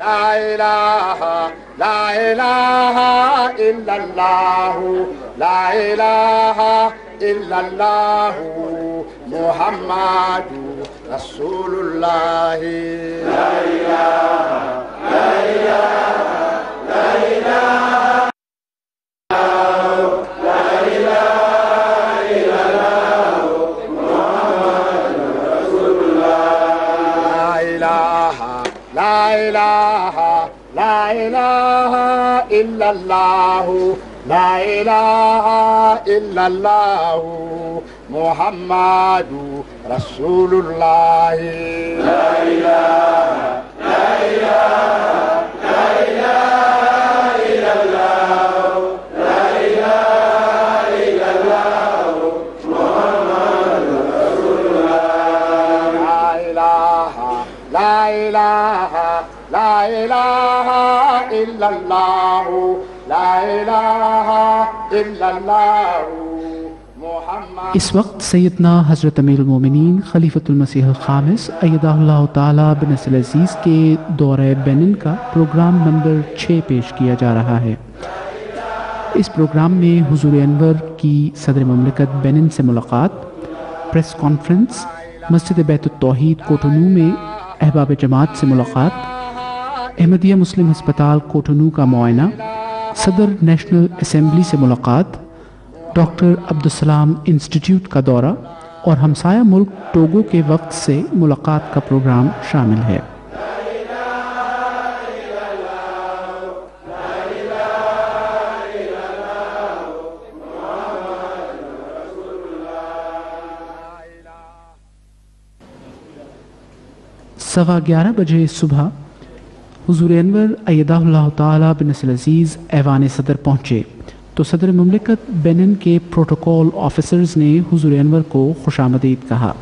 ला इलाहा इल्लल्लाहु ला इलाहा इल्लल्लाहु मुहम्मदु रसूलुल्लाह ला इलाहा ला इलाहा ला इलाहा ला इलाहा इल्लल्लाहु मुहम्मदु रसूलुल्लाह ला इलाहा ला इलाहा ला इलाहा इल्लल्लाहु ला इलाहा इल्लल्लाहु मुहम्मदु रसूलुल्लाह ला इलाहा ला इलाहा ला इलाहा इल्लल्लाहु ला इलाहा इल्लल्लाहु मुहम्मदु रसूलुल्लाह ला इलाहा ला इलाहा ला इलाहा इल्लल्लाहु ला इलाहा इल्लल्लाहु। इस वक्त सैयदना हज़रत अमीरुल मोमिनीन खलीफतुल मसीह ख़ामिस अय्यदहुल्लाह ताला बिनस्रिल अज़ीज़ के दौरे बेनिन का प्रोग्राम नंबर 6 पेश किया जा रहा है। इस प्रोग्राम में हुज़ूर अनवर की सदर ममलिकत बेनिन से मुलाकात, प्रेस कॉन्फ्रेंस, मस्जिद बैतुत तौहीद कोटोनू में अहबाब जमात से मुलाकात, अहमदिया मुस्लिम हस्पताल कोटोनू का मुआयना, सदर नेशनल असम्बली से मुलाकात, डॉक्टर अब्दुलसलाम इंस्टीट्यूट का दौरा और हमसाया मुल्क टोगो के वक्त से मुलाकात का प्रोग्राम शामिल है। सवा 11 बजे सुबह हुज़ूर अनवर अय्यदहुल्लाह ताला बिनस्रिल अज़ीज़ ऐवान सदर पहुँचे तो सदर मुमलिकत बेनिन के प्रोटोकॉल ऑफिसर्स ने हुज़ूर अनवर को खुशामदीद कहा।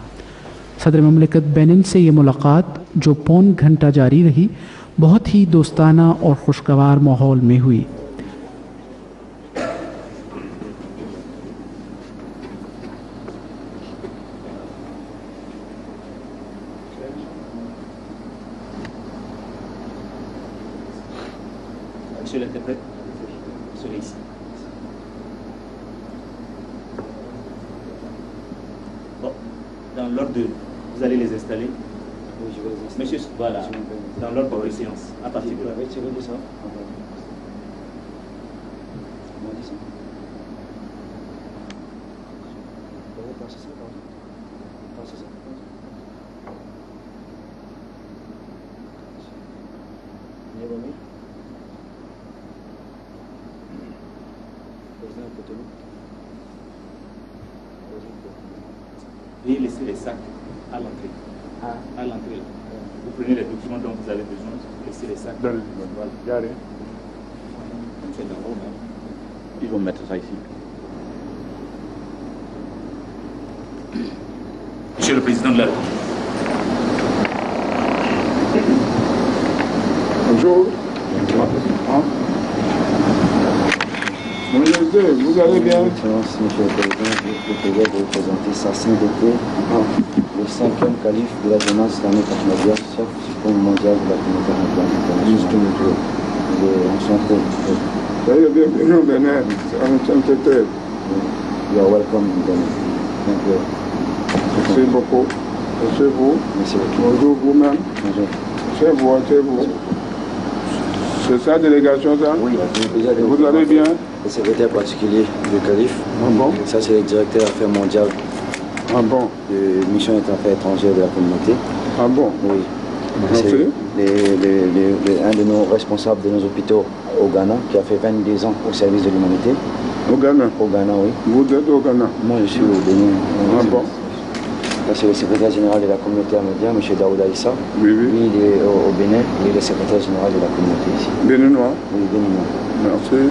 सदर मुमलिकत बेनिन से ये मुलाकात जो पौन घंटा जारी रही, बहुत ही दोस्ताना और खुशगवार माहौल में हुई। Monsieur l'interprète, soyez ici. Bon, dans l'ordre, vous allez les installer. Oui, je vais les installer. Monsieur, voilà, dans l'ordre de séance, à partir de là. Veuillez laisser les sacs à l'entrée. À l'entrée. Vous prenez les documents dont vous avez besoin, vous laissez les sacs. Voilà. Ils vont mettre ça ici. Monsieur le Président de la République. Bonjour. Vous allez bien? Monsieur le Président, je vous représenter sa sainteté, le 5e calife de la jeunesse islamique ahmadiyya, chef suprême mondial de la communauté internationale. Enchanté. Soyez bienvenue au Bénin. Enchanté. You are welcome in Benin. Thank you. Merci beaucoup. Monsieur vous. Merci beaucoup. Bonjour vous-même. Bonjour. C'est vous, c'est vous. C'est sa délégation, ça? Oui, vous allez bien? Le secrétaire particulier du calife. Ah bon? Ça, c'est le directeur affaires mondiales. Ah bon? De mission et affaires étrangères de la communauté. Ah bon? Oui. Merci. C'est un de nos responsables de nos hôpitaux au Ghana qui a fait 22 ans au service de l'humanité. Au Ghana? Au Ghana, oui. Vous êtes au Ghana? Moi, je suis au Bénin. Ah bon? Là, c'est le secrétaire général de la communauté ahmadiyya, M. Daouda Issa. Oui, oui. Lui, il est au Bénin, il est le secrétaire général de la communauté ici. Béninois? Oui, Béninois. Merci.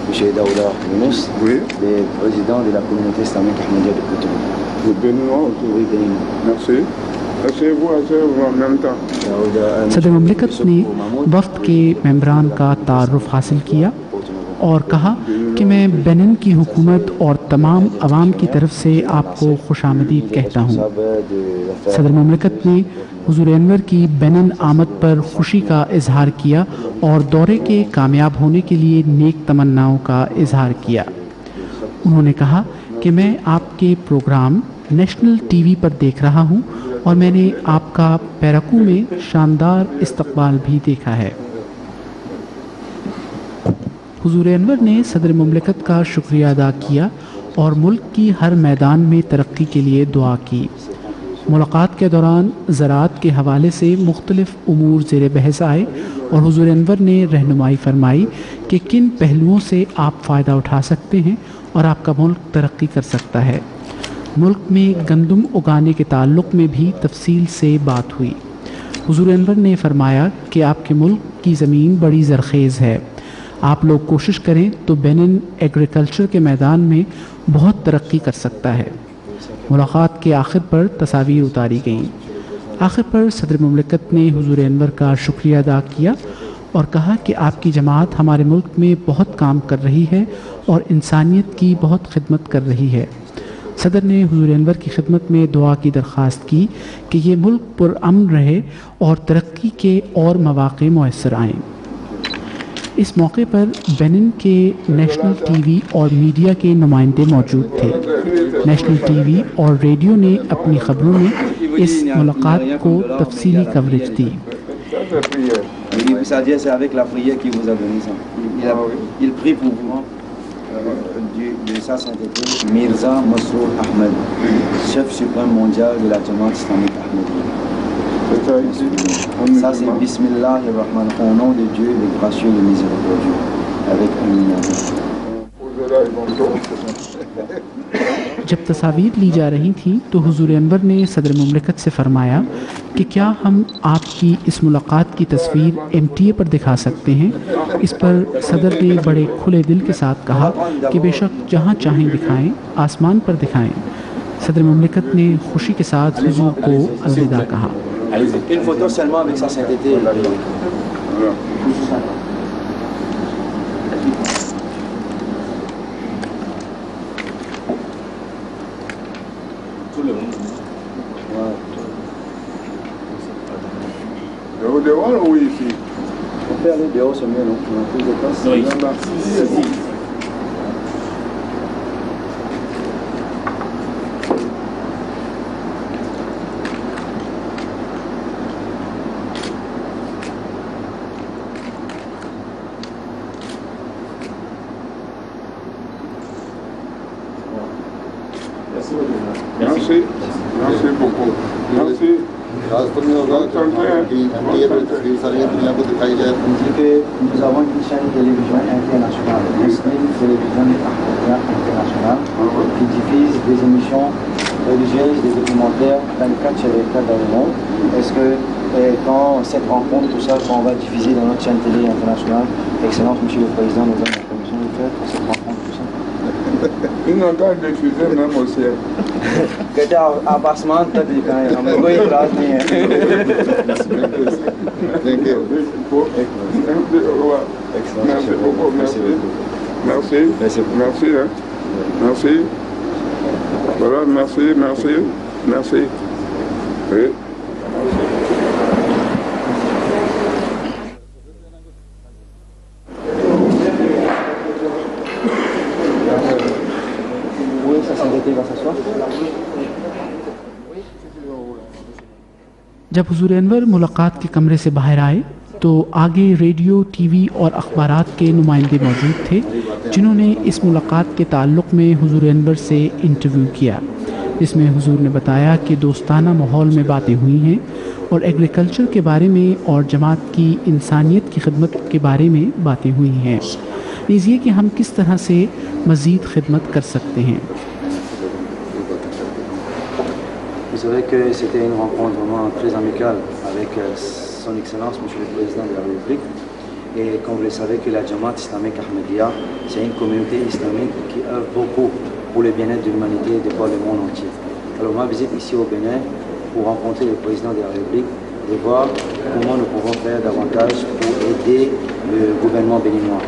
M. Daouda Younous, Oui. le président de la communauté islamique ahmadiyya de Cotonou. Vous êtes béninois aussi? Oui, Béninois. Merci. asseyez-vous en même temps. सदर मुमलिकत ने वफ्द के मेम्बरान का तारुफ हासिल किया और कहा कि मैं बेनिन की हुकूमत और तमाम अवाम की तरफ से आपको खुशामदीद कहता हूँ। सदर मुमलिकत ने हुजूर अनवर की बेनिन आमद पर खुशी का इजहार किया और दौरे के कामयाब होने के लिए नेक तमन्नाओं का इजहार किया। उन्होंने कहा कि मैं आपके प्रोग्राम नेशनल टीवी पर देख रहा हूँ और मैंने आपका पेराकू में शानदार इस्तकबाल भी देखा है। हुजूर अनवर ने सदर मुमलिकत का शुक्रिया अदा किया और मुल्क की हर मैदान में तरक्की के लिए दुआ की। मुलाकात के दौरान ज़राअत के हवाले से मुख्तलिफ उमूर ज़ेर बहस आए और हुजूर अनवर ने रहनुमाई फरमाई कि किन पहलुओं से आप फ़ायदा उठा सकते हैं और आपका मुल्क तरक्की कर सकता है। मुल्क में गंदम उगाने के ताल्लुक़ में भी तफसील से बात हुई। हुजूर अनवर ने फरमाया कि आपके मुल्क की ज़मीन बड़ी ज़रख़ेज़ है, आप लोग कोशिश करें तो बेनिन एग्रीकल्चर के मैदान में बहुत तरक्की कर सकता है। मुलाकात के आखिर पर तस्वीर उतारी गईं। आखिर पर सदर मुमलिकत ने हुजूर अनवर का शुक्रिया अदा किया और कहा कि आपकी जमात हमारे मुल्क में बहुत काम कर रही है और इंसानियत की बहुत खिदमत कर रही है। सदर ने हुजूर अनवर की खिदमत में दुआ की दरख्वास्त की कि ये मुल्क पुरअमन रहे और तरक्की के और मौक़े मुयस्सर आएँ। इस मौके पर बेनिन के नेशनल टीवी और मीडिया के नुमाइंदे मौजूद थे। नेशनल टीवी और रेडियो ने अपनी खबरों में इस मुलाकात को तफसीली कवरेज दी। Mirza Masroor Ahmad, chef supreme mondial de la Jamaat islamique ahmadiyya. Ça c'est Bismillahir-Rahman, au nom de Dieu, le gracieux, le miséricordieux, avec un जब तस्वीर ली जा रही थी तो हुजूर अनवर ने सदर मुमलिकत से फरमाया कि क्या हम आपकी इस मुलाकात की तस्वीर MTA पर दिखा सकते हैं। इस पर सदर ने बड़े खुले दिल के साथ कहा कि बेशक जहां चाहें दिखाएं, आसमान पर दिखाएं। सदर मुमलिकत ने खुशी के साथ हुजूर को अलविदा कहा। Une photo seulement avec sa sainteté. Dehors ou ici? On peut aller dehors, c'est mieux, non? On a plus de place. Non, ici. Merci. Merci beaucoup. Merci. Rajpur में होगा कि ये सारी दुनिया को दिखाई जाए। Nous avons une chaîne télévision internationale, Muslim Télévision Internationale, qui diffuse des émissions religieuses, des documentaires 24 sur 24 dans le monde. Est-ce que quand cette rencontre, tout ça, qu'on va diffuser dans notre chaîne télé internationale, Excellence Monsieur le Président nous donne la permission de faire cette rencontre, tout ça? Ils n'ont pas diffusé même au ciel. कहते आप आसमान तक दिखाएं, हमें कोई इतराज नहीं है। Merci beaucoup. Merci. Merci. Merci. Merci. Voilà, merci, merci. Merci. Oui. जब हुजूर अनवर मुलाकात के कमरे से बाहर आए तो आगे रेडियो, टीवी और अखबारात के नुमाइंदे मौजूद थे जिन्होंने इस मुलाकात के ताल्लुक़ में हुजूर अनवर से इंटरव्यू किया, जिसमें हुजूर ने बताया कि दोस्ताना माहौल में बातें हुई हैं और एग्रीकल्चर के बारे में और जमात की इंसानियत की खिदमत के बारे में बातें हुई हैं। लीजिए कि हम किस तरह से मज़ीद खिदमत कर सकते हैं। Vous savez que c'était une rencontre vraiment très amicale avec son Excellence, Monsieur le Président de la République. Et comme vous le savez que la Jamaat islamique Ahmadiyya, c'est une communauté islamique qui œuvre beaucoup pour le bien-être de l'humanité et de voir le monde entier. Alors ma visite ici au Bénin pour rencontrer le Président de la République et voir comment nous pouvons faire davantage pour aider le gouvernement béninois.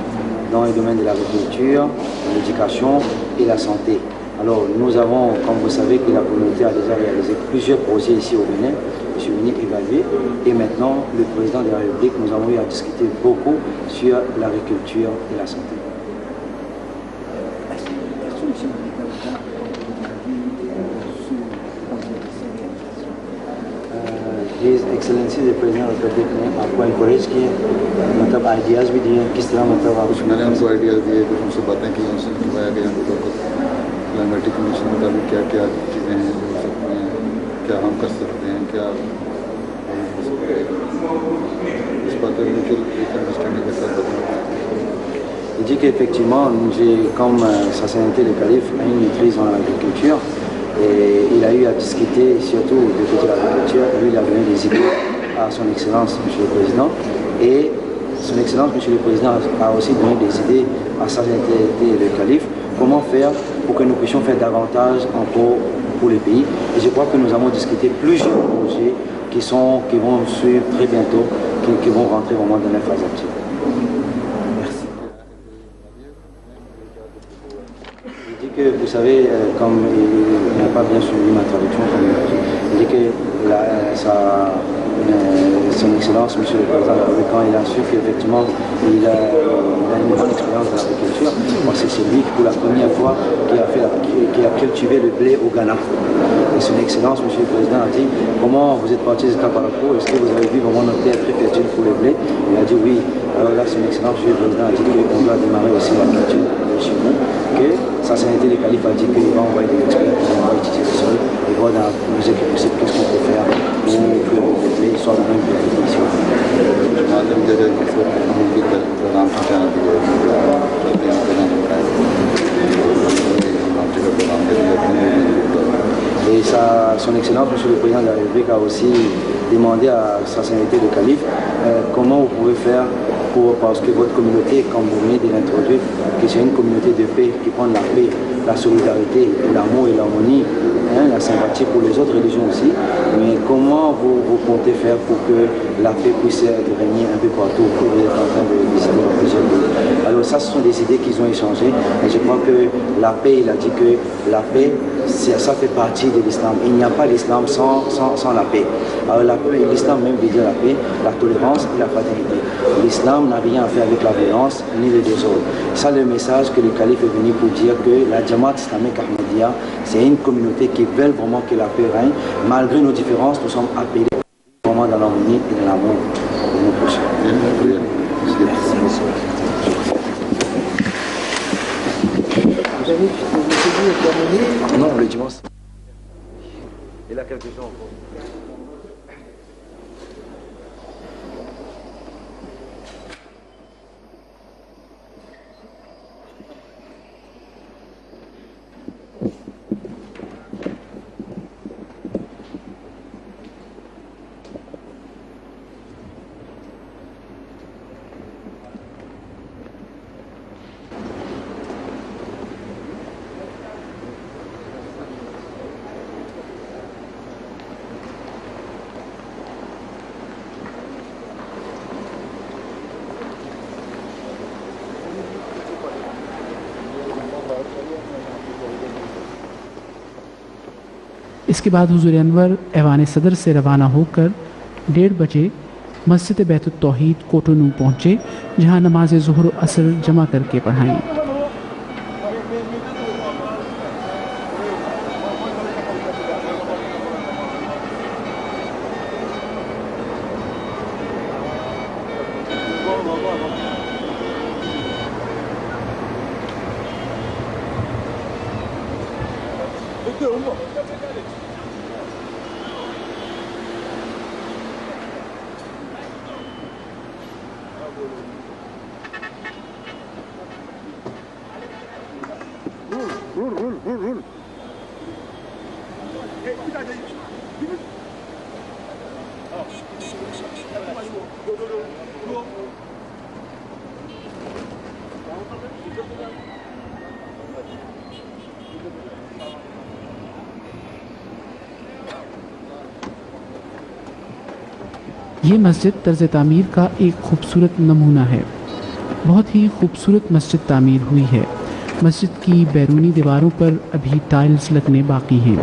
dans les domaines de l'agriculture, de l'éducation et la santé. Alors nous avons, comme vous savez, que la communauté a déjà réalisé plusieurs projets ici au Bénin. Je suis venu évaluer et maintenant le président de la République, nous avons eu à discuter beaucoup sur l'agriculture et la santé. His Excellency the President of the Republic आपको encourage किए मतलब आइडियाज़ भी दिए किस तरह मतलब आप मैंने उनको आइडियाज़ दिए कुछ उनसे बातें की उनसे बताया कि हमको क्लाइमेटिक कंडीशन के मुताबिक क्या क्या चीज़ें हैं जो हो सकती हैं क्या हम कर सकते हैं क्या हो सकते हैं इस बात पर म्यूचुअल अंडरस्टैंडिंग के साथ बताया. Il dit qu'effectivement, comme sa sainteté le calife a une maîtrise en agriculture, et il a eu à discuter surtout du côté de l'agriculture, lui il a donné des idées à son Excellence, Monsieur le Président, et son Excellence, Monsieur le Président, a aussi donné des idées à sa sainteté le calife, comment faire pour que nous puissions faire davantage encore pour le pays. Et je crois que nous avons discuté plusieurs projets qui vont suivre très bientôt, qui vont rentrer vraiment dans la phase active. Vous savez, comme il n'a pas bien suivi ma traduction, il dit que son Excellence, Monsieur le Président, quand il a su qu'effectivement il a une bonne expérience de l'agriculture, c'est lui qui pour la première fois qui a cultivé le blé au Ghana. Et son Excellence, Monsieur le Président, a dit comment vous êtes parti jusqu'à Parakou, est-ce que vous avez vu vraiment notre terre très fertile pour le blé? Il a dit oui. Alors là, son Excellence, Monsieur le Président, a dit qu'on doit démarrer aussi la culture chez nous. Que sa sainteté le calife a dit qu'il va envoyer des experts qui vont étudier le sol et voir dans la mesure que possible qu'est-ce qu'on peut faire pour que le blé soit le même que la condition. Et son Excellence, Monsieur le Président de la République, a aussi demandé à sa sainteté le calife comment vous pouvez faire parce que votre communauté, comme vous venez de l'introduire, que c'est une communauté de paix qui prend la paix, la solidarité, l'amour et l'harmonie, la sympathie pour les autres religions aussi. Mais comment vous comptez faire pour que la paix puisse régner un peu partout que vous êtes en train de visiter dans plusieurs pays? Alors ça, ce sont des idées qu'ils ont échangées. Et je crois que la paix, il a dit que la paix, ça fait partie de l'islam. Il n'y a pas l'islam sans la paix. Alors l'islam même veut dire la paix, la tolérance et la fraternité. L'islam n'a rien à faire avec la violence ni le désordre. Ça, le message que le calife est venu pour dire que la Jamaat islamique Ahmadiyya, c'est une communauté qui veut vraiment que la paix règne. Malgré nos différences, nous sommes appelés vraiment dans l'harmonie et dans l'amour de nos prochains. Vous avez terminé? Non, le dimanche. Il a quelques jours encore. इसके बाद हुज़ूर अनवर ऐवान सदर से रवाना होकर 1:30 बजे मस्जिद बैतुत तौहीद कोटोनू पहुँचे, जहाँ नमाज ज़ुहर असर जमा करके पढ़ाई। ये मस्जिद तर्ज तामीर का एक खूबसूरत नमूना है। बहुत ही खूबसूरत मस्जिद तामीर हुई है। मस्जिद की बैरूनी दीवारों पर अभी टाइल्स लगने बाकी हैं।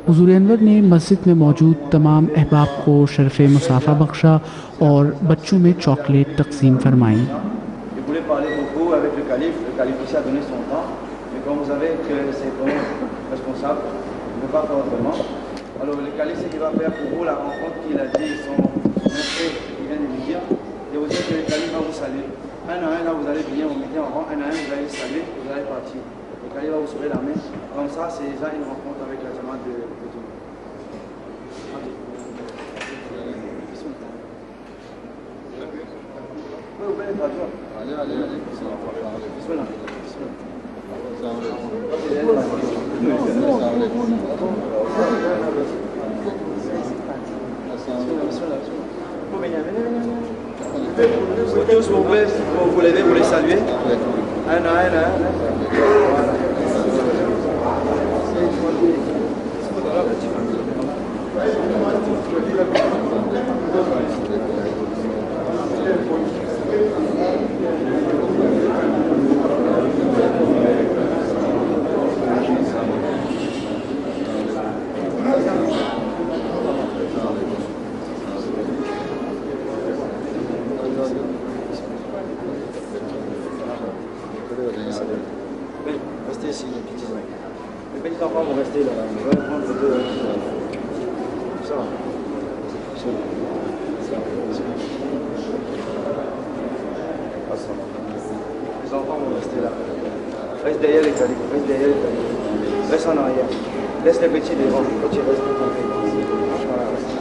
हुज़ूर अनवर ने मस्जिद में मौजूद तमाम अहबाब को शरफ़ मुसाफ़ा बख्शा और बच्चों में चॉकलेट तकसीम फरमाई। Il voulait parler beaucoup avec le calife aussi a donné son temps, mais comme vous savez que c'est vraiment responsable, il ne peut pas faire autrement. Alors le calife, ce qu'il va faire pour vous, la rencontre qu'il a dit, son frère qui vient de lui dire, et vous dites que le calife va vous saluer. Un à un, là, vous allez venir, vous mettez en rang, un à un, vous allez saluer, vous allez partir. Le calife va vous sauver la main. Comme ça, c'est déjà une rencontre avec la jamade de Dieu. Oui, vous pouvez traduire. Allez. Bismillah. Vous venez. Vous tous, vous pouvez vous lever pour les saluer. Un à un. Restez ici, les petits enfants. Les petits enfants vont rester là. On va prendre le deux. Ça va. Les enfants vont rester là. Reste derrière les califs. Reste en arrière. Laisse les petits devant. Quand tu restes voilà, reste.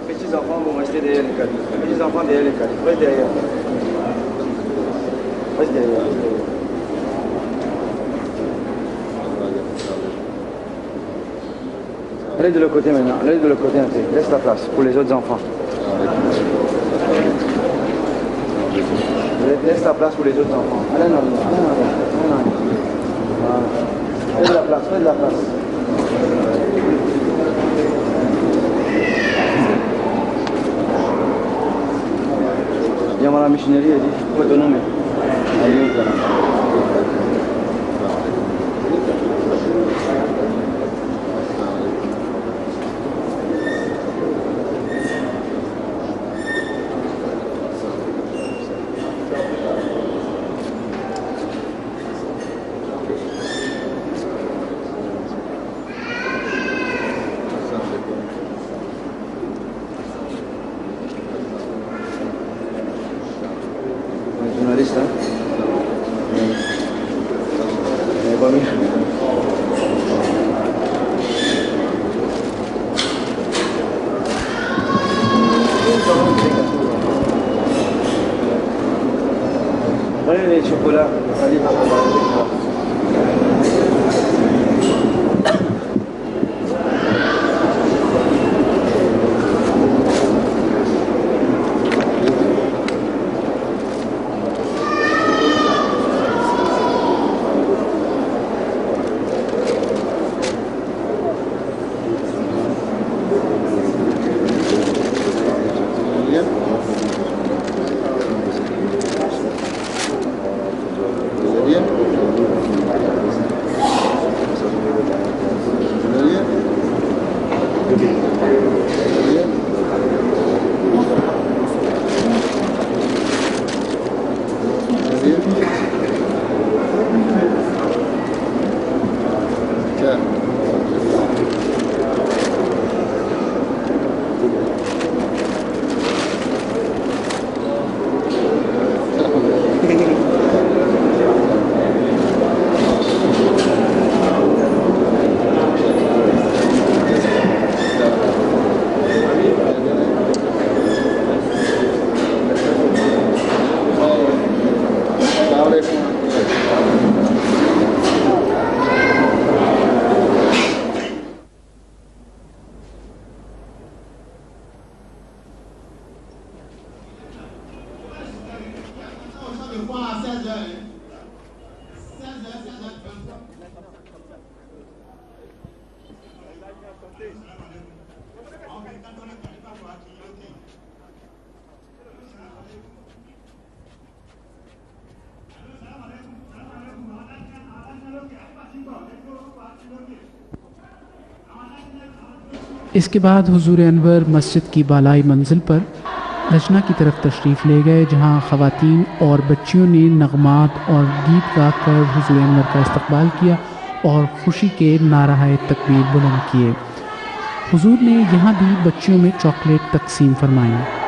Les petits enfants vont rester derrière les califs. Les petits enfants derrière les califs. Reste derrière. Reste derrière. Allez de l'autre côté maintenant. Allez de l'autre côté un peu. Laisse la place pour les autres enfants. Laisse la place pour les autres enfants. Allez, non. Fais de la place, Bien, हमारा मिशनरी है जी, वो दोनों में आइए करना। Jurnalista. Prenez les chocolats, allez, इसके बाद हुजूर अनवर मस्जिद की बालाई मंजिल पर लजना की तरफ तशरीफ़ ले गए, जहां ख़वातीन और बच्चियों ने नगमात और गीत गा कर हुजूर अनवर का इस्तकबाल किया और खुशी के नाराए तकबीर बुलंद किए। हुजूर ने यहाँ भी बच्चियों में चॉकलेट तकसीम फरमाई।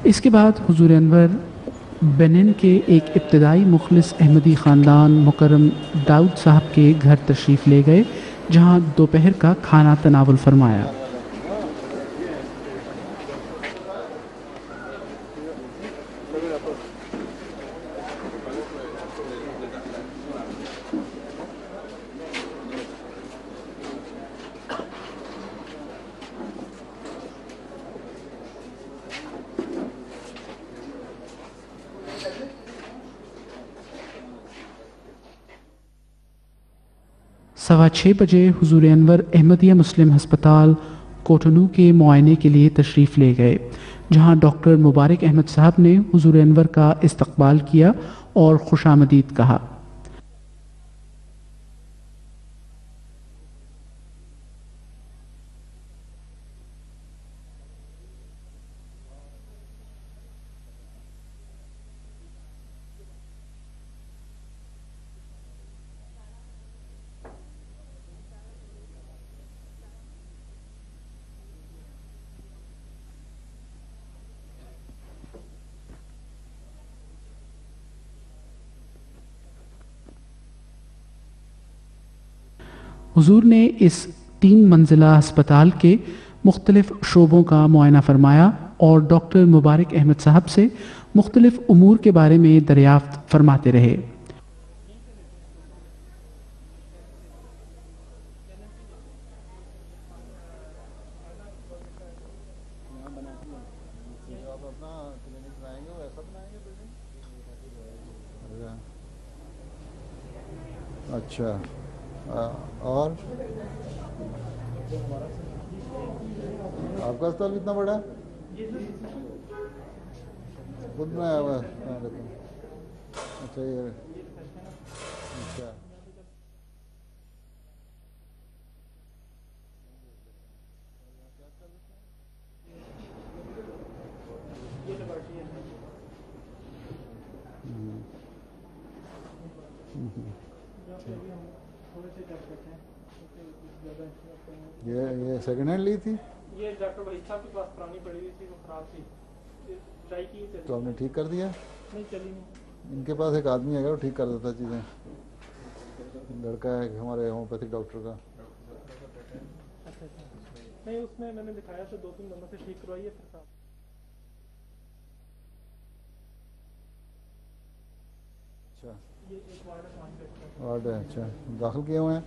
इसके बाद हुजूर अनवर बेनिन के एक इब्तदाई मुखलिस अहमदी ख़ानदान मुकर्रम दाऊद साहब के घर तशरीफ़ ले गए, जहां दोपहर का खाना तनावुल फरमाया। सवा 6 बजे हुजूर अनवर अहमदिया मुस्लिम हस्पताल कोटनू के मुआयने के लिए तशरीफ़ ले गए, जहां डॉक्टर मुबारक अहमद साहब ने हुजूर अनवर का इस्तकबाल किया और खुशामदीद कहा। हुजूर ने इस 3 मंजिला अस्पताल के मुख्तलिफ शोबों का मुआयना फरमाया और डॉक्टर मुबारक अहमद साहब से मुख्तलिफ उमूर के बारे में दरियाफ्त फरमाते रहे। अच्छा, और आपका अस्पताल इतना बड़ा है? खुद में आया हुआ है? अच्छा, ये अच्छा, ये सेकंड हैंड ली थी? ये डॉक्टर वहीद साहब के पास पुरानी पड़ी हुई थी, वो खराब थी, ट्राई की थी। तो आपने ठीक कर दिया? नहीं, चली नहीं। इनके पास एक आदमी है वो ठीक कर देता चीज़ें, लड़का है हमारे होम्योपैथिक डॉक्टर का। अच्छा, नहीं उसमें मैंने दिखाया तो 2-3 बंदों से ठीक करवाई है, फिर साहब। अच्छा, ये एक वार्ड है। अच्छा, दाखिल किए हुए हैं?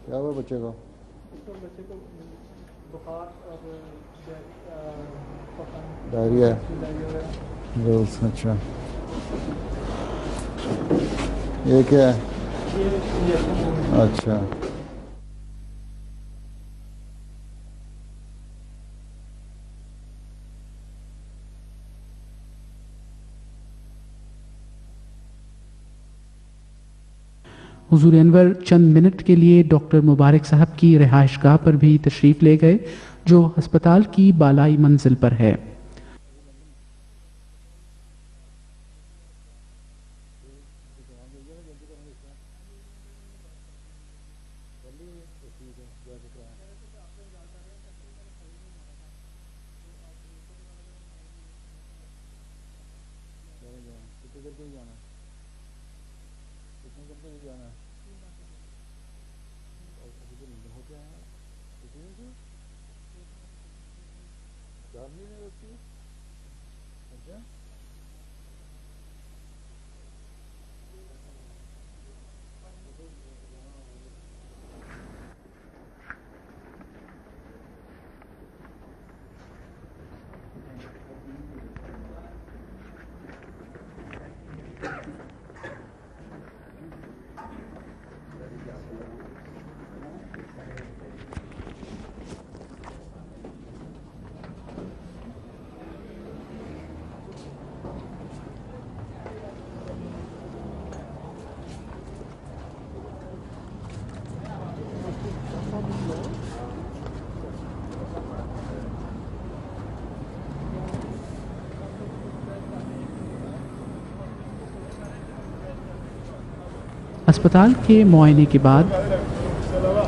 क्या हुआ बच्चे को? बच्चे को बुखार और डायरिया। अच्छा, ये क्या है? अच्छा, हुजूर अनवर चंद मिनट के लिए डॉक्टर मुबारक साहब की रिहाइशगाह पर भी तशरीफ़ ले गए, जो अस्पताल की बालाई मंजिल पर है। अस्पताल के मुआयने के बाद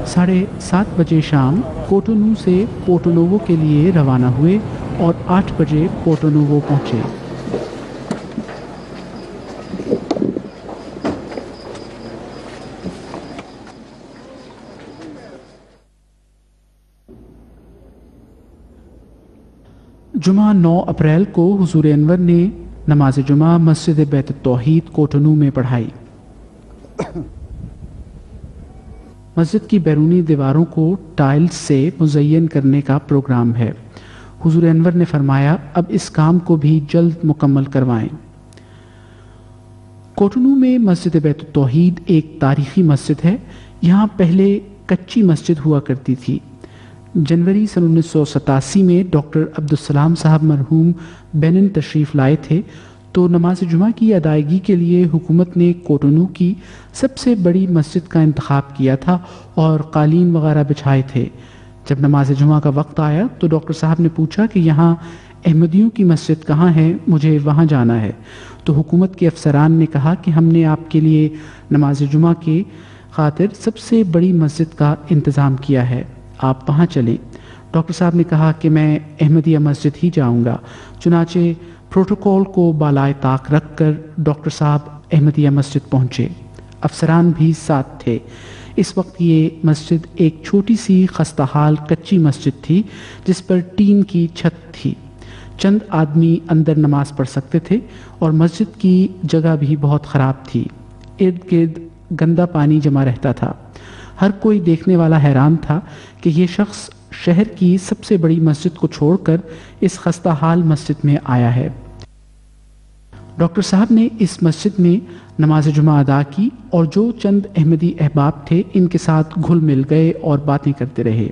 7:30 बजे शाम कोटोनू से पोर्टोनोवो के लिए रवाना हुए और 8 बजे पोर्टोनोवो पहुंचे। जुमा 9 अप्रैल को हुजूर अनवर ने नमाज जुमा मस्जिद बैत तौहीद कोटोनू में पढ़ाई। मस्जिद की बैरूनी दीवारों को टाइल्स से मुज़य्यन करने का प्रोग्राम है। हुजूर अनवर ने फरमाया, अब इस काम को भी जल्द मुकम्मल करवाएं। कोटोनू में मस्जिद बैत तौहीद एक तारीखी मस्जिद है। यहाँ पहले कच्ची मस्जिद हुआ करती थी। जनवरी सन 1987 में डॉक्टर अब्दुलसलाम साहब मरहूम बेनिन तशरीफ़ लाए थे, तो नमाज जुमा की अदायगी के लिए हुकूमत ने कोटोनू की सबसे बड़ी मस्जिद का इंतखाब किया था और कालीन वगैरह बिछाए थे। जब नमाज जुमा का वक्त आया तो डॉक्टर साहब ने पूछा कि यहाँ अहमदियों की मस्जिद कहाँ है, मुझे वहाँ जाना है। तो हुकूमत के अफसरान ने कहा कि हमने आपके लिए नमाज जुमा के खातिर सबसे बड़ी मस्जिद का इंतज़ाम किया है, आप वहाँ चलें। डॉक्टर साहब ने कहा कि मैं अहमदिया मस्जिद ही जाऊँगा। चुनाचे प्रोटोकॉल को बालाए ताक रख कर डॉक्टर साहब अहमदिया मस्जिद पहुँचे। अफसरान भी साथ थे। इस वक्त ये मस्जिद एक छोटी सी खस्ताहाल कच्ची मस्जिद थी जिस पर टीन की छत थी। चंद आदमी अंदर नमाज पढ़ सकते थे और मस्जिद की जगह भी बहुत ख़राब थी। इर्द गिर्द गंदा पानी जमा रहता था। हर कोई देखने वाला हैरान था कि ये शख्स शहर की सबसे बड़ी मस्जिद को छोड़कर इस खस्ताहाल मस्जिद में आया है। डॉक्टर साहब ने इस मस्जिद में नमाज जुमा अदा की और जो चंद अहमदी अहबाब थे इनके साथ घुल मिल गए और बातें करते रहे।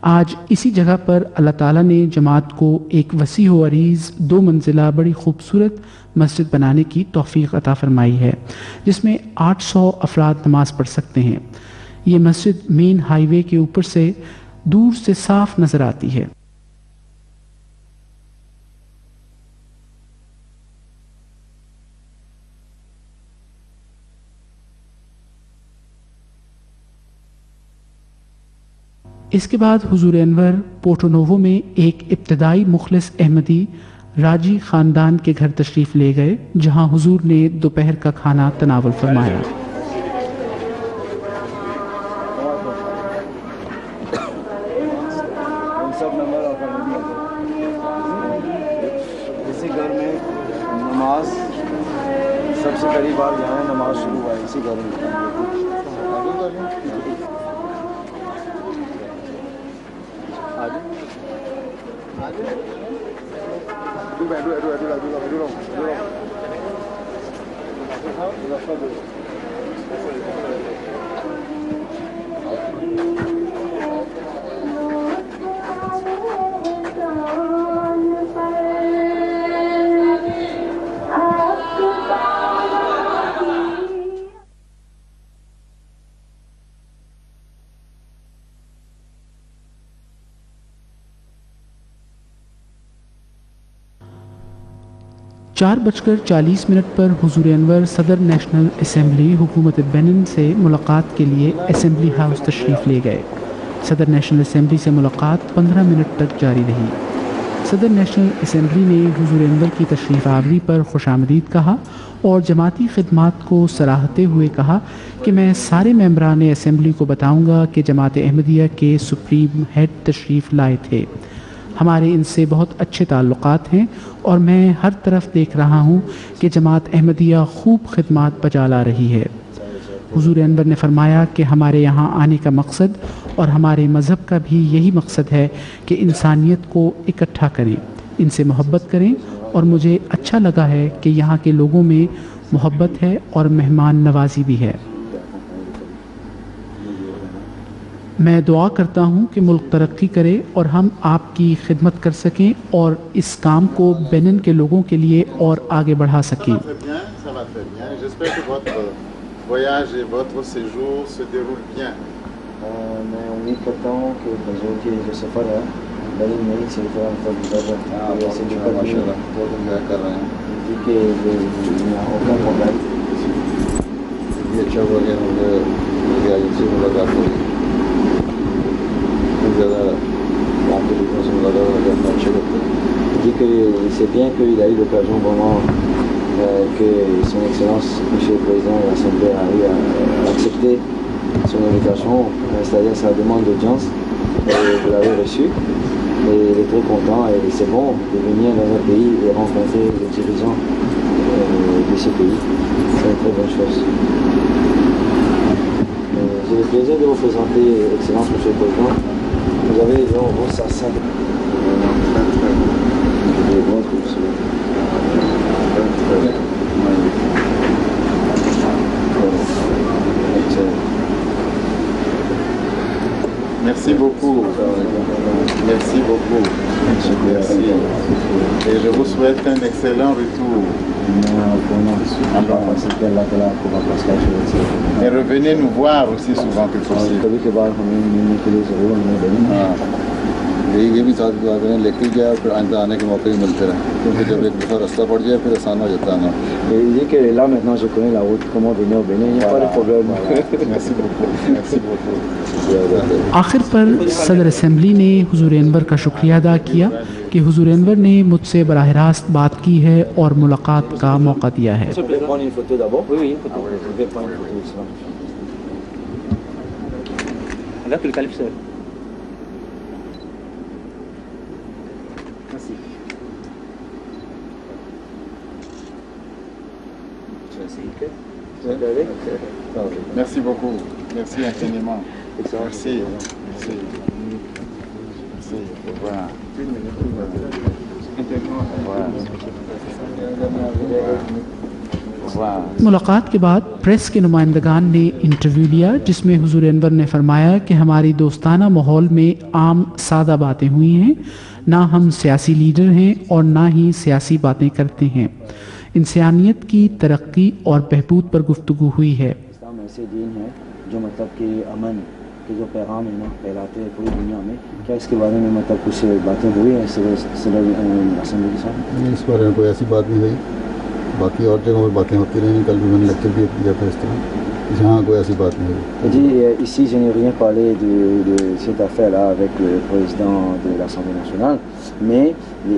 आज इसी जगह पर अल्लाह ताला ने जमात को एक वसी व अरीज़ 2 मंजिला बड़ी खूबसूरत मस्जिद बनाने की तौफीक अता फरमाई है, जिसमें 800 अफराद नमाज पढ़ सकते हैं। ये मस्जिद मेन हाईवे के ऊपर से दूर से साफ नजर आती है। इसके बाद हुजूर अनवर पोर्टोनोवो में एक इब्तदाई मुखलिस अहमदी राजी ख़ानदान के घर तशरीफ़ ले गए, जहां हुजूर ने दोपहर का खाना तनावुल फरमाया। इसी घर में नमाज सबसे करीब आप जहाँ नमाज शुरू हुआ है, इसी घर में। चार 4:40 पर हुजूर अनवर सदर नेशनल असम्बली हुकूमत बेनिन से मुलाकात के लिए असम्बली हाउस तशरीफ़ ले गए। सदर नेशनल असम्बली से मुलाकात 15 मिनट तक जारी रही। सदर नेशनल असम्बली ने हुजूर अनवर की तशरीफ़ आवरी पर खुशामदीद कहा और जमाती खिदमात को सराहते हुए कहा कि मैं सारे मेंबरान असम्बली को बताऊँगा कि जमात अहमदिया के सुप्रीम हेड तशरीफ़ लाए थे। हमारे इनसे बहुत अच्छे ताल्लुकात हैं और मैं हर तरफ देख रहा हूँ कि जमात अहमदिया खूब खिदमात बजा ला रही है। हुजूर अनवर ने फरमाया कि हमारे यहाँ आने का मकसद और हमारे मज़हब का भी यही मकसद है कि इंसानियत को इकट्ठा करें, इनसे मोहब्बत करें, और मुझे अच्छा लगा है कि यहाँ के लोगों में मोहब्बत है और मेहमान नवाजी भी है। मैं दुआ करता हूँ कि मुल्क तरक्की करे और हम आपकी खिदमत कर सकें और इस काम को बेनिन के लोगों के लिए और आगे बढ़ा सकें। मैं उम्मीद करता हूँ कि हजूर की जो सफ़र है बेनिन में सही तरह कर रहे हैं कि यहाँ हुक्म हो गया। अच्छा हो गया, मुझे मुलाकात हुई। ज़्यादा वहाँ के लोगों से मुलाकात करना अच्छे लगता है. Il dit que c'est bien qu'il a eu l'occasion vraiment que son Excellence, M. le Président de l'Assemblée, a eu à accepter son invitation, c'est-à-dire sa demande d'audience, et vous l'avez reçu. Et il est très content et c'est bon de venir dans un pays et rencontrer les dirigeants de ce pays. C'est une très bonne chose. J'ai le plaisir de vous présenter, Excellence, M. le Président. Vous avez devant vous sa salle. Merci beaucoup. Merci beaucoup. Merci. Et je vous souhaite un excellent retour. Et revenez nous voir aussi souvent que possible. ये भी साथ बात है लेके गया फिर आने के मौके भी मिलते रहे क्योंकि जब एक दफ़ा रास्ता पड़ जाए फिर आसान हो जाता है ना. Et il dit que là maintenant je connais la route, comment venir au Bénin, il n'y a pas de problème. Merci beaucoup. Merci beaucoup. आखिर पर सदर असम्बली ने हुजूर अनवर का शुक्रिया अदा किया कि हुजूर अनवर ने मुझसे बराह रास्त बात की है और मुलाकात का मौका दिया है. Merci beaucoup. Merci infiniment. Merci. Merci. Merci. Au revoir. मुलाकात के बाद प्रेस के नुमाइंदगान ने इंटरव्यू लिया जिसमें हुजूर अनवर ने फरमाया कि हमारी दोस्ताना माहौल में आम सादा बातें हुई हैं, ना हम सियासी लीडर हैं और ना ही सियासी बातें करते हैं. इंसानियत की तरक्की और बहबूद पर गुफ्तगू हुई है. ऐसे दिन है जो मतलब कि अमन के जो पैगाम है ना फैलाते हैं पूरी दुनिया में, क्या इसके बारे में मतलब कुछ बातें हुई हैं सदर असम्बली के साथ? इस बारे में कोई ऐसी बात नहीं हुई. बाकी और जगहों पर बातें होती रही. कल भी मैंने लेक्चर भी किया था इस तरह. यहाँ कोई ऐसी बात नहीं हुई. Il dit ici je n'ai rien parlé de cette affaire-là avec le président de l'Assemblée nationale, mais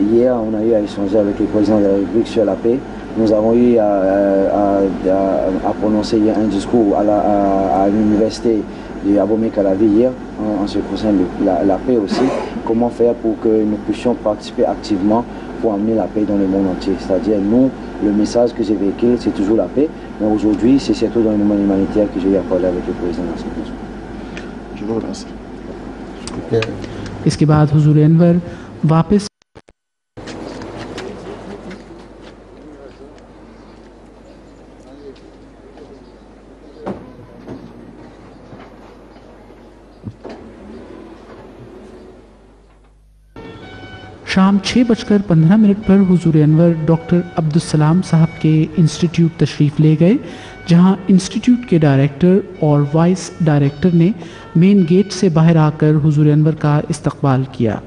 hier on a eu à échanger avec le président de la République sur la paix. Nous avons eu à prononcer hier un discours à l'université de Abomey Calavi hier en ce qui concerne la paix aussi. Comment faire pour que nous puissions participer activement pour amener la paix dans le monde entier. C'est-à-dire nous, le message que j'ai véhiculé, c'est toujours la paix. Mais aujourd'hui, c'est surtout dans le domaine humanitaire que j'ai eu à parler avec le président de l'Assemblée nationale. Je vous remercie. इसके बाद हुजूर अनवर वापस शाम 6:15 पर हुजूर अनवर डॉक्टर अब्दुलसलाम साहब के इंस्टीट्यूट तशरीफ़ ले गए, जहां इंस्टीट्यूट के डायरेक्टर और वाइस डायरेक्टर ने मेन गेट से बाहर आकर हुजूर अनवर का इस्तकबाल किया.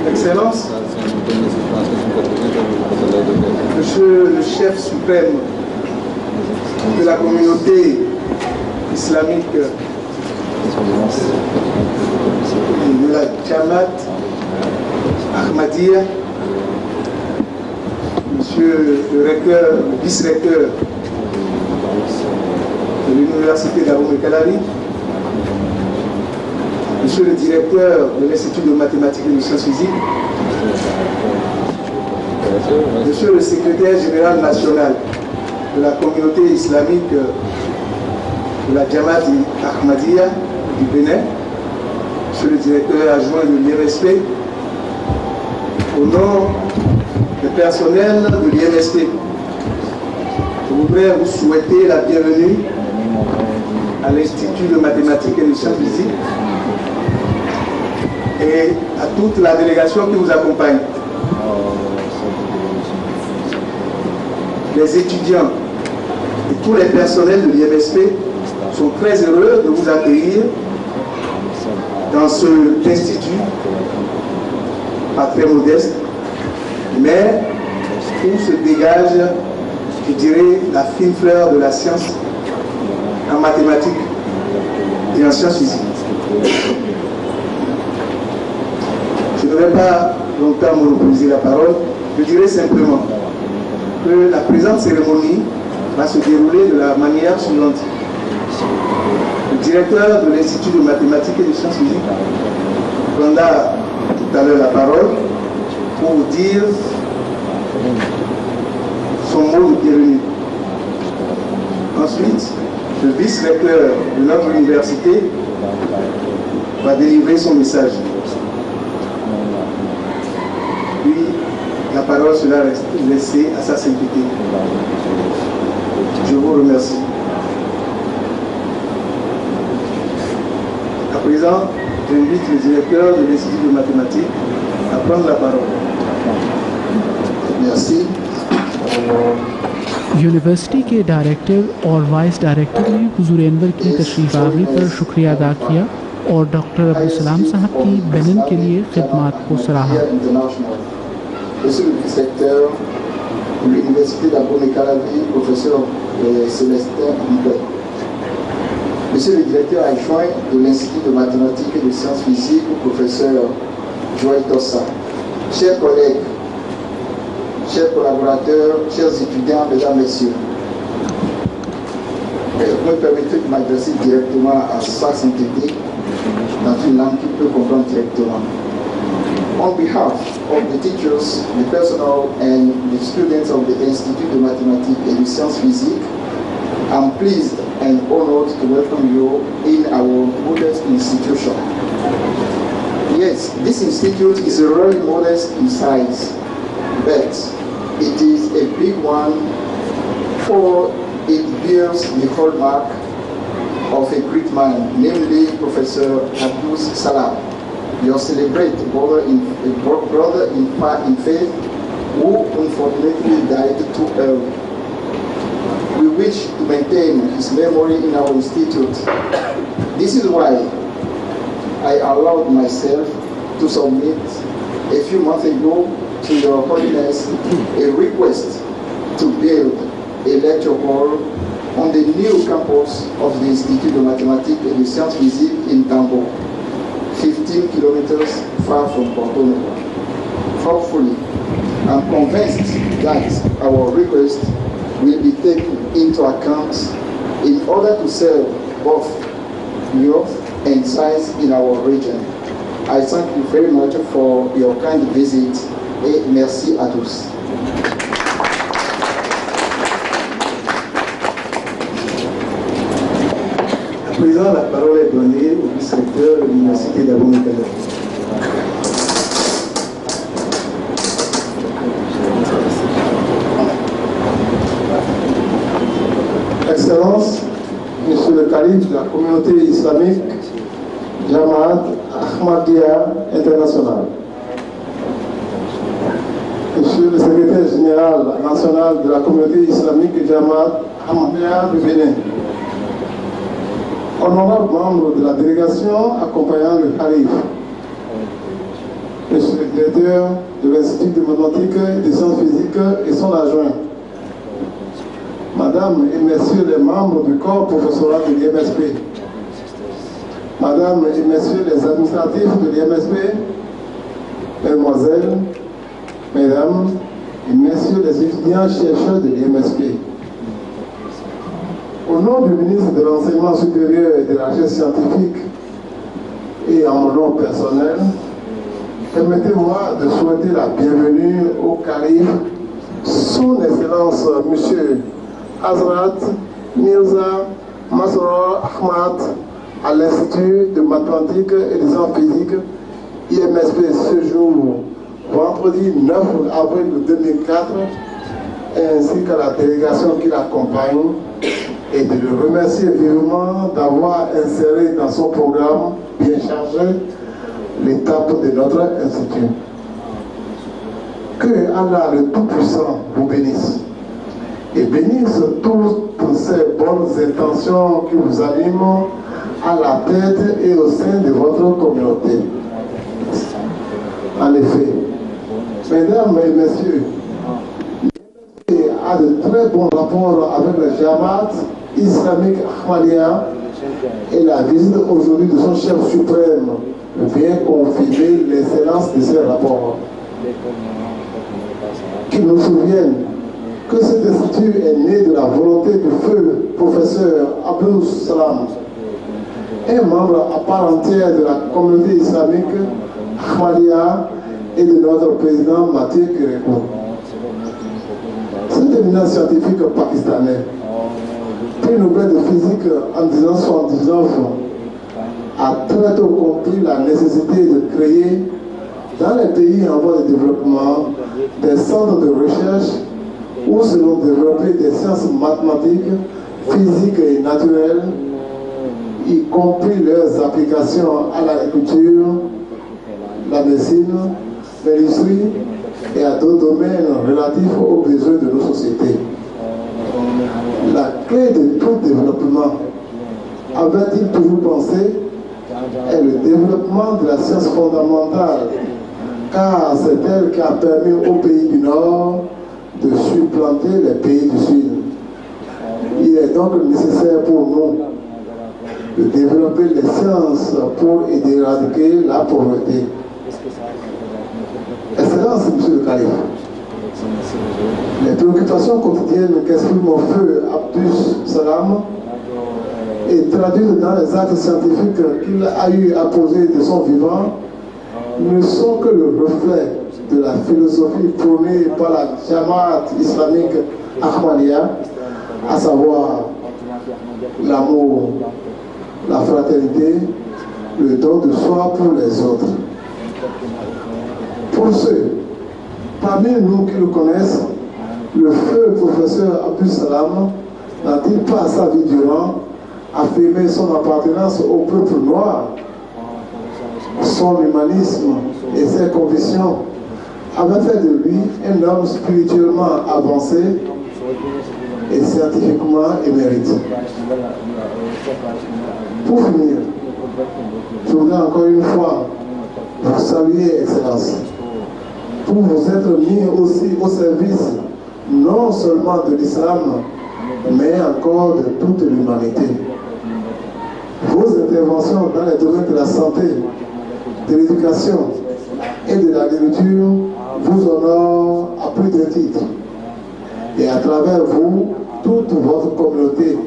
Excellence, Monsieur le chef suprême de la communauté islamique de la Jamaat Ahmadiyya, Monsieur le vice-recteur de l'université d'Aboum Kalari, Monsieur le directeur de l'Institut de mathématiques et de sciences physiques, Monsieur le secrétaire général national de la communauté islamique de la Jamaat Ahmadiyya du Bénin, Monsieur le directeur adjoint de l'IMSP, au nom du personnel de l'IMSP, je voudrais vous souhaiter la bienvenue à l'Institut de mathématiques et de sciences physiques et à toute la délégation qui vous accompagne. Les étudiants et tous les personnels de l'IMSP sont très heureux de vous accueillir dans cet institut, pas très modeste, mais où se dégage, je dirais, la fine fleur de la science en mathématiques et en sciences physiques. Je ne vais pas longtemps monopoliser la parole, je dirais simplement que la présente cérémonie va se dérouler de la manière suivante. Le directeur de l'Institut de mathématiques et de sciences physiques prendra tout à l'heure la parole pour vous dire son mot de bienvenue. Ensuite, le vice-recteur de notre université va délivrer son message. Puis, la parole sera laissée à sa sainteté. Je vous remercie. À présent, j'invite le directeur de l'Institut de mathématiques à prendre la parole. Merci. University के डायरेक्टर और vice director ने हुजूर अनवर की तशरीफ आवरी पर शुक्रिया अदा किया और डॉक्टर अब्दुल सलाम साहब की बेनिन के लिए खिदमात को सराहा। Monsieur le vice-recteur de l'Université d'Aboum Kalari, professeur Célestin Mbé. Monsieur le directeur adjoint de l'Institut de mathématiques et de sciences physiques, professeur Joël Tossa. Chers collègues, chers collaborateurs, chers étudiants, mesdames, messieurs, vous me permettez de m'adresser directement à sa sainteté dans une langue qui peut comprendre directement. On behalf of the teachers, the personnel, and the students of the Institute of Mathematics and Science Physics, I'm pleased and honored to welcome you in our modest institution. Yes, this institute is really modest in size, but it is a big one, for it bears the hallmark of a great man, namely Professor Abdul Salam, your celebrated brother in faith, who unfortunately died too early. We wish to maintain his memory in our institute. This is why I allowed myself to submit a few months ago to Your Holiness a request to build a lecture hall on the new campus of the Institut de Mathématiques et de Sciences Physiques in Tambo, 15 kilometers far from Porto Novo. Hopefully, I'm convinced that our request will be taken into account in order to serve both youth and science in our region. I thank you very much for your kind visit et merci à tous. À présent, la parole est donnée au vice-recteur de l'Université d'Aboum Kalari. Excellence, Monsieur le Calife de la communauté islamique Jamaat Ahmadiyya International, Monsieur le secrétaire général national de la communauté islamique Jamaat Ahmadiyya du Bénin, honorables membres de la délégation accompagnant le Calife, Monsieur directeur de l'Institut de mathématiques et des sciences physiques et son adjoint. Madame et Messieurs les membres du corps professoral de l'IMSP, Madame et Messieurs les administratifs de l'IMSP, Mesdemoiselles, Mesdames et Messieurs les étudiants chercheurs de l'IMSP, au nom du ministre de l'Enseignement supérieur et de la Recherche scientifique et en mon nom personnel, permettez-moi de souhaiter la bienvenue au calife, son Excellence M. Hazrat Mirza Masroor Ahmad, à l'Institut de mathématiques et des sciences physiques, IMSP, ce jour, vendredi 9 avril 2004, ainsi qu'à la délégation qui l'accompagne, et de le remercier vivement d'avoir inséré dans son programme bien chargé l'étape de notre institut. Que Allah le Tout-Puissant vous bénisse et bénisse toutes ces bonnes intentions qui vous animent à la tête et au sein de votre communauté. En effet, mesdames et messieurs, l'IMSP a de très bons rapports avec le Jamaat islamique Ahmadiyya et la visite aujourd'hui de son chef suprême vient confirmer l'excellence de ces rapports. Qu'il nous souvienne que cet institut est né de la volonté du feu professeur Abdul Salam, un membre à part entière de la communauté islamique Ahmadiyya et de notre président Mathieu Kérékou. Cet éminent scientifique pakistanais, prix Nobel de physique en 1979, a très tôt compris la nécessité de créer dans les pays en voie de développement des centres de recherche où seront développées des sciences mathématiques, physiques et naturelles, y compris leurs applications à l'agriculture, la médecine, l'industrie et à d'autres domaines relatifs aux besoins de nos sociétés. La clé de tout développement, avait-il toujours pensé, est le développement de la science fondamentale, car c'est elle qui a permis aux pays du Nord de supplanter les pays du Sud. Il est donc nécessaire pour nous de développer les sciences pour éradiquer la pauvreté. Excellence, Monsieur le Calife, les préoccupations quotidiennes qu'exprime mon feu Abdul Salam et traduites dans les actes scientifiques qu'il a eu à poser de son vivant ne sont que le reflet de la philosophie prônée par la Jamaat islamique Ahmadiyya, à savoir l'amour, la fraternité, le don de soi pour les autres. Pour ceux parmi nous qui le connaissent, le feu professeur Abdul Salam n'a-t-il pas, sa vie durant, affirmé son appartenance au peuple noir? Son humanisme et ses convictions avaient fait de lui un homme spirituellement avancé et scientifiquement émérite. Pour finir, je voudrais encore une fois vous saluer, Excellence, pour vous être mis aussi au service non seulement de l'islam, mais encore de toute l'humanité. Vos interventions dans les domaines de la santé, de l'éducation et de l'agriculture vous honorent à plus d'un titre. Et à travers vous, toute votre communauté,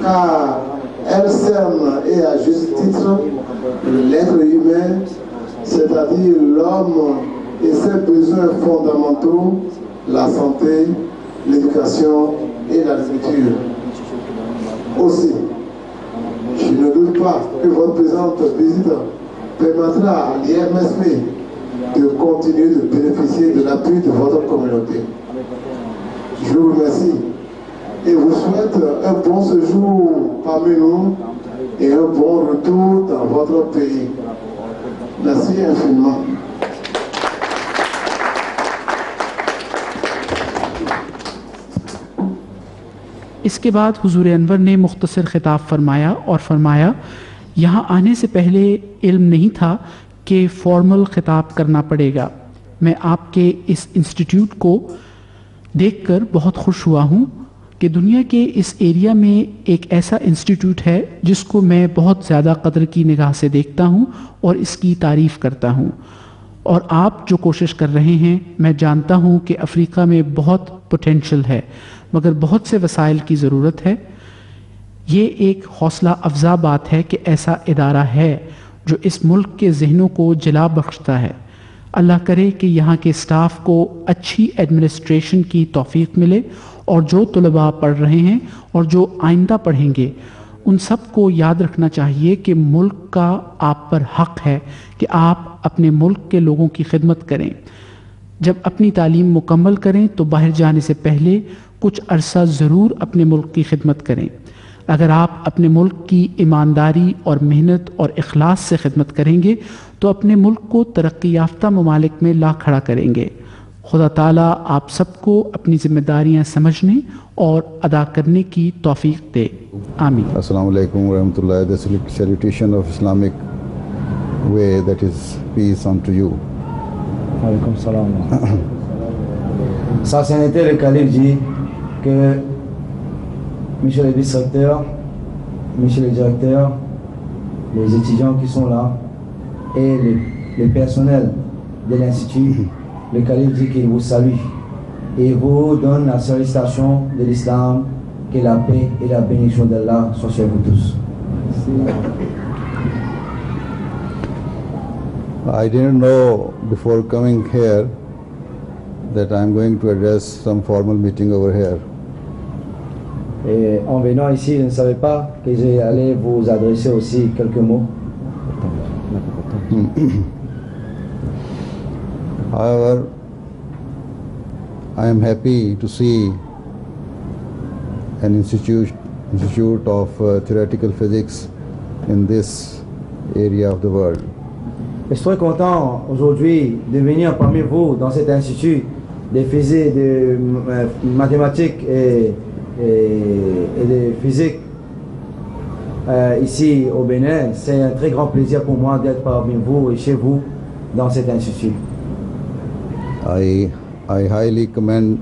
car elle cerne et à juste titre l'être humain, c'est-à-dire l'homme et ses besoins fondamentaux, la santé, l'éducation et l'agriculture. Aussi, je ne doute pas que votre présente visite permettra à l'IMSP de continuer de bénéficier de l'appui de votre communauté. Je vous remercie et vous souhaite un bon séjour parmi nous et un bon retour dans votre pays. Merci infiniment. इसके बाद हुजूर अनवर ने मुख्तसर खिताब फरमाया और फरमाया, यहाँ आने से पहले इल्म नहीं था के फॉर्मल खिताब करना पड़ेगा। मैं आपके इस इंस्टीट्यूट को देखकर बहुत खुश हुआ हूँ कि दुनिया के इस एरिया में एक ऐसा इंस्टीट्यूट है जिसको मैं बहुत ज़्यादा कदर की निगाह से देखता हूँ और इसकी तारीफ़ करता हूँ। और आप जो कोशिश कर रहे हैं, मैं जानता हूँ कि अफ्रीका में बहुत पोटेंशियल है, मगर बहुत से वसाइल की ज़रूरत है। ये एक हौसला अफजा बात है कि ऐसा इदारा है जो इस मुल्क के जहनों को जला बख्शता है। अल्लाह करे कि यहाँ के स्टाफ को अच्छी एडमिनिस्ट्रेशन की तौफीक मिले और जो तलबा पढ़ रहे हैं और जो आइंदा पढ़ेंगे उन सब को याद रखना चाहिए कि मुल्क का आप पर हक़ है कि आप अपने मुल्क के लोगों की खिदमत करें। जब अपनी तालीम मुकम्मल करें तो बाहर जाने से पहले कुछ अरसा ज़रूर अपने मुल्क की खिदमत करें। अगर आप अपने मुल्क की ईमानदारी और मेहनत और इखलास से खिदमत करेंगे तो अपने मुल्क को तरक्की याफ्ता ममालिक में ला खड़ा करेंगे। खुदा ताला आप सबको अपनी जिम्मेदारियां समझने और अदा करने की तौफीक दे। आमीन। Assalamu alaikum wa rahmatullahi. The salutation of Islamic way, that is peace unto you. Alaikum salam. Sa Sainteté le calife dit que monsieur le vice-recteur, monsieur le directeur, les étudiants qui sont là et le personnel de l'institut, le calife dit qu'il vous salue et vous donne la salutation de l'islam, que la paix et la bénédiction d'Allah soient sur vous tous. I didn't know before coming here that I'm going to address some formal meeting over here. Et en venant ici, je ne savais pas que j'allais vous adresser aussi quelques mots. However, I am happy to see an institute of theoretical physics in this area of the world. Je suis très content aujourd'hui de venir parmi vous dans cet institut de physique, de mathématiques et de physique ici au Bénin. C'est un très grand plaisir pour moi d'être parmi vous et chez vous dans cet institut. I highly commend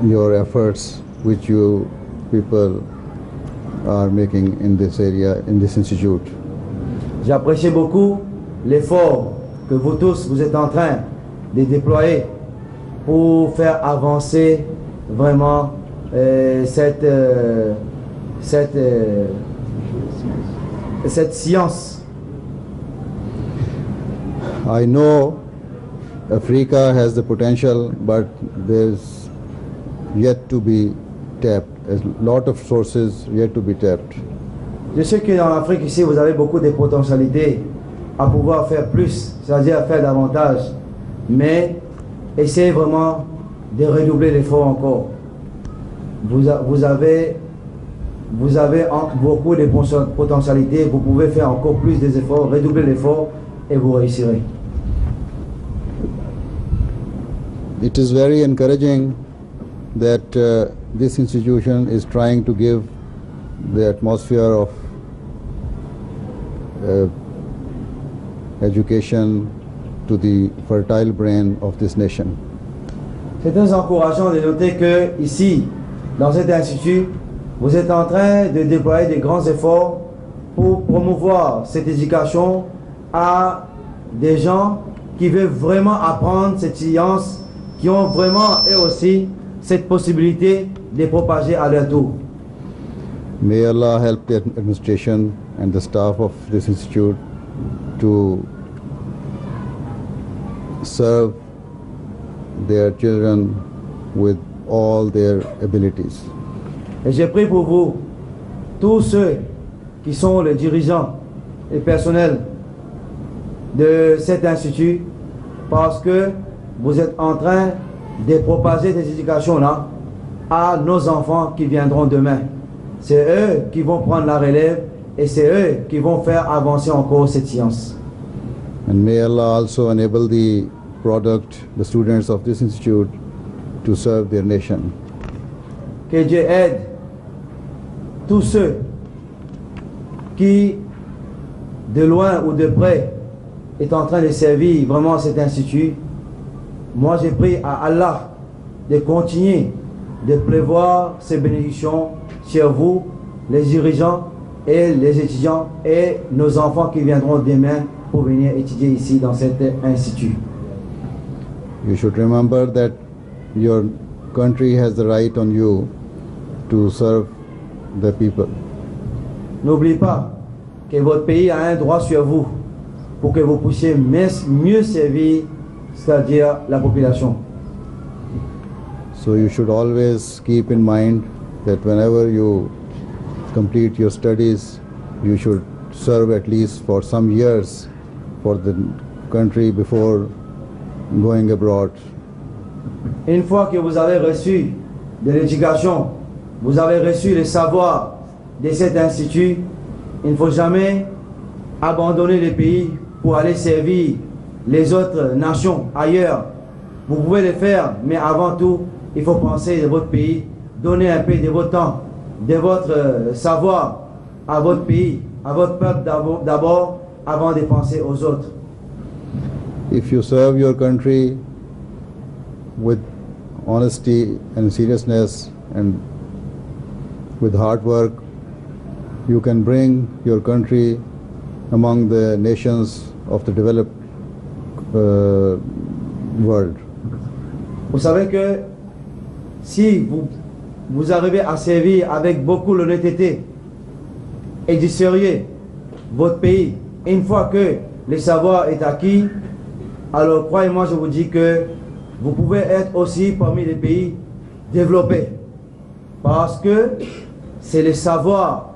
your efforts which you people are making in this area, in this institute. J'apprécie beaucoup l'effort que vous tous vous êtes en train de déployer pour faire avancer vraiment cette science. I know Africa has the potential, but there's yet to be tapped. A lot of sources yet to be tapped. Je sais que dans l'Afrique ici, vous avez beaucoup de potentialités à pouvoir faire plus, c'est-à-dire à faire davantage. Mais essayez vraiment de redoubler l'effort encore. Vous avez beaucoup de potentialités, vous pouvez faire encore plus des efforts, redoubler l'effort et vous réussirez. It is very encouraging that this institution is trying to give the atmosphere of education to the fertile brain of this nation. C'est très encourageant de noter que ici, dans cet institut, vous êtes en train de déployer de grands efforts pour promouvoir cette éducation à des gens qui veulent vraiment apprendre cette science, qui ont vraiment eux aussi cette possibilité de propager à leur tour. May Allah help the administration and the staff of this institute to serve their children with all their abilities. Et j'ai pris pour vous, tous ceux qui sont les dirigeants et personnels de cet institut, parce que vous êtes en train de propager ces éducations-là à nos enfants qui viendront demain. C'est eux qui vont prendre la relève et c'est eux qui vont faire avancer encore cette science. And may Allah also enable the the students of this institute to serve their nation. Que Dieu aide tous ceux qui de loin ou de près, est en train de servir vraiment cet institut, moi je prie à Allah de continuer de prévoir ses bénédictions sur vous, les dirigeants et les étudiants et nos enfants qui viendront demain pour venir étudier ici dans cet institut. You should remember that your country has the right on you to serve the people. N'oubliez pas que votre pays a un droit sur vous pour que vous puissiez mieux servir, c'est-à-dire la population. So you should always keep in mind that whenever you complete your studies, you should serve at least for some years for the country before going abroad. Une fois que vous avez reçu de l'éducation, vous avez reçu le savoir de cet institut, il ne faut jamais abandonner le pays pour aller servir les autres nations ailleurs. Vous pouvez le faire, mais avant tout, il faut penser de votre pays, donner un peu de votre temps, de votre savoir à votre pays, à votre peuple d'abord, avant de penser aux autres. If you serve your country with honesty and seriousness and with hard work, you can bring your country among the nations of the developed world. Vous savez que si vous arrivez à servir avec beaucoup d'honnêteté et du sérieux votre pays, une fois que le savoir est acquis, alors croyez-moi, je vous dis que vous pouvez être aussi parmi les pays développés. Parce que c'est le savoir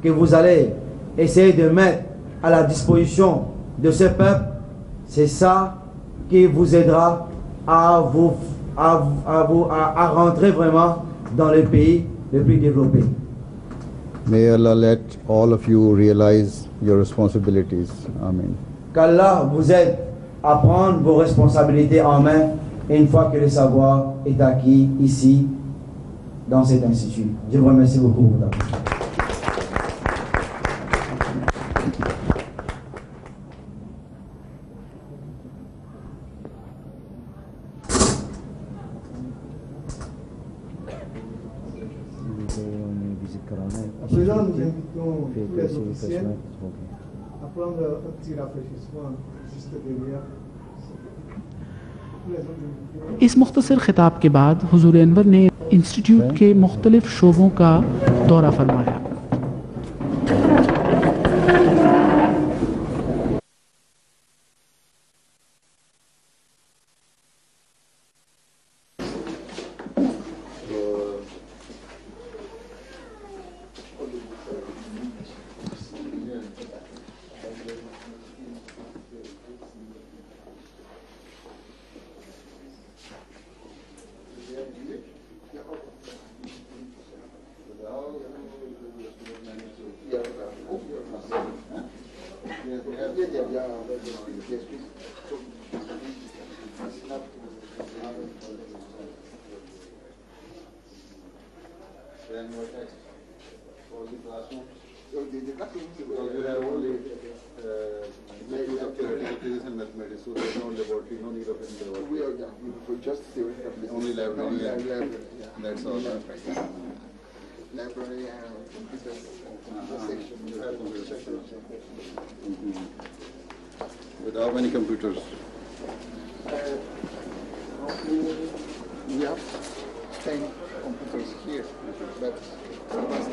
que vous allez essayer de mettre à la disposition de ce peuple, c'est ça qui vous aidera à rentrer vraiment dans les pays les plus développés. May Allah let all of you realize your responsibilities. Amen. Qu'Allah vous aide à prendre vos responsabilités en main une fois que le savoir est acquis ici, dans cet institut. Je vous remercie beaucoup pour votre attention. À présent, nous invitons tous les officiels à prendre un petit rafraîchissement juste derrière. इस मुख्तसर खिताब के बाद हुजूर अनवर ने इंस्टीट्यूट के मुख्तलिफ शोबों का दौरा फरमाया। Only library. That's all. Library and computer section. With how many computers? We have 10 computers here, but it was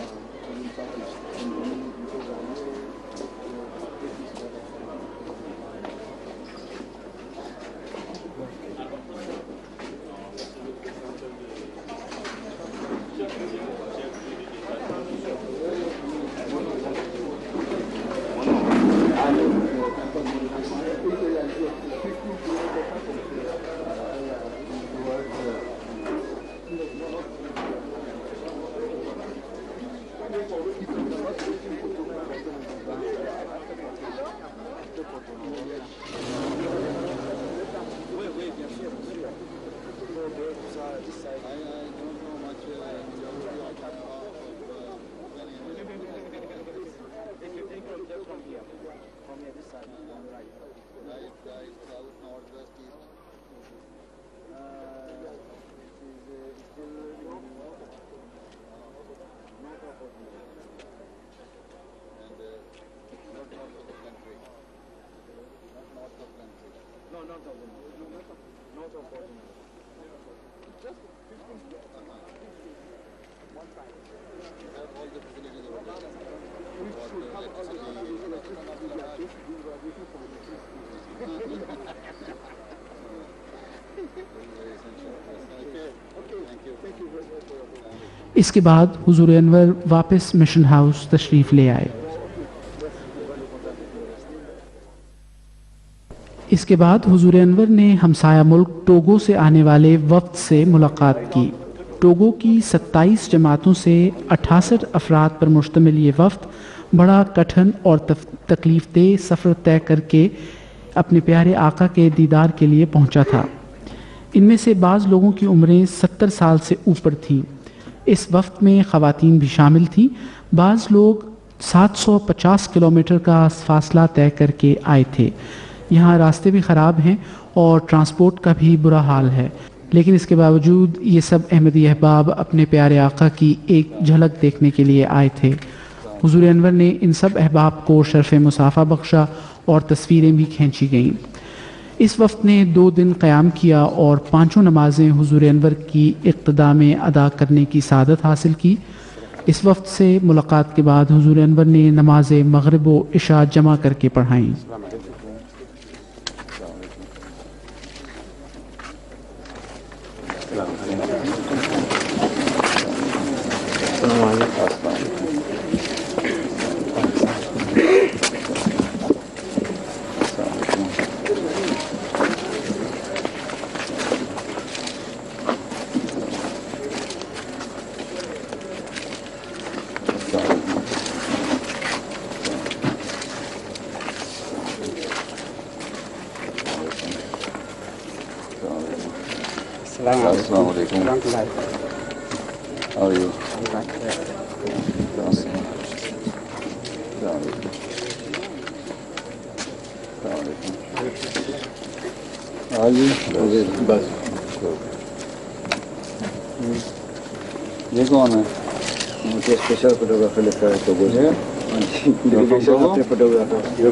इसके बाद हुजूर अनवर वापस मिशन हाउस तशरीफ़ ले आए। इसके बाद हुजूर अनवर ने हमसाया मुल्क टोगो से आने वाले वफ्द से मुलाकात की। टोगो की 27 जमातों से 68 अफराद पर मुश्तमिल ये वफ्द बड़ा कठिन और तकलीफ़देह सफ़र तय करके अपने प्यारे आका के दीदार के लिए पहुंचा था। इनमें से बाज़ लोगों की उम्रें 70 साल से ऊपर थीं। इस वफ्द में ख़वातीन भी शामिल थीं। बाज़ लोग 750 किलोमीटर का फासला तय करके आए थे। यहाँ रास्ते भी ख़राब हैं और ट्रांसपोर्ट का भी बुरा हाल है, लेकिन इसके बावजूद ये सब अहमदी अहबाब अपने प्यारे आका की एक झलक देखने के लिए आए थे। हुजूर अनवर ने इन सब अहबाब को शर्फ़ मुसाफ़ा बख्शा और तस्वीरें भी खींची गईं। इस वक्त ने 2 दिन क़याम किया और 5 नमाज़ें हुजूर अनवर की इक़्तिदा में अदा करने की सादत हासिल की। इस वक्त से मुलाकात के बाद हुजूर अनवर ने नमाज़ मग़रिब व इशा जमा करके पढ़ाईं। Assalamu alaikum. How are you? बस ये कौन है? मुझे स्पेशल फोटोग्राफर लिखा है टोगो से। डेलीगेशन अपने फोटोग्राफर। ये